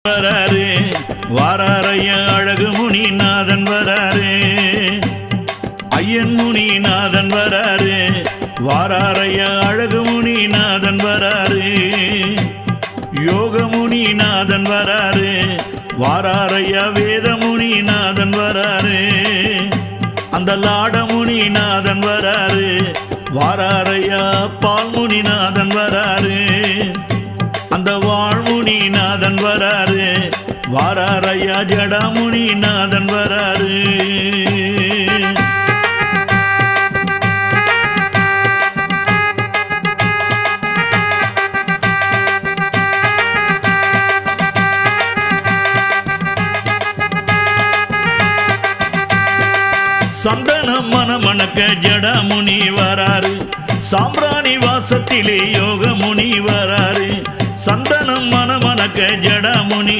வராரு வாராரைய அழகு முனிநாதன் வராரு ஐயன் முனிநாதன் வராரு வாராரைய அழகு முனிநாதன் வராரு யோக முனிநாதன் வராரு வாராரைய வேத முனிநாதன் வராரு அந்த லாட முனிநாதன் வராரு வாராரைய பால் முனிநாதன் வராரு அந்த வாழ்முனிநாதன் வராரு வாராரையா ஜடாமுனிநாதன் வராரு சந்தனம் மனமணக்க ஜடாமுனி வராரு சாம்பிராணி வாசத்திலே யோக முனி வராரு சந்தனம் மனமணக்க ஜடாமுனி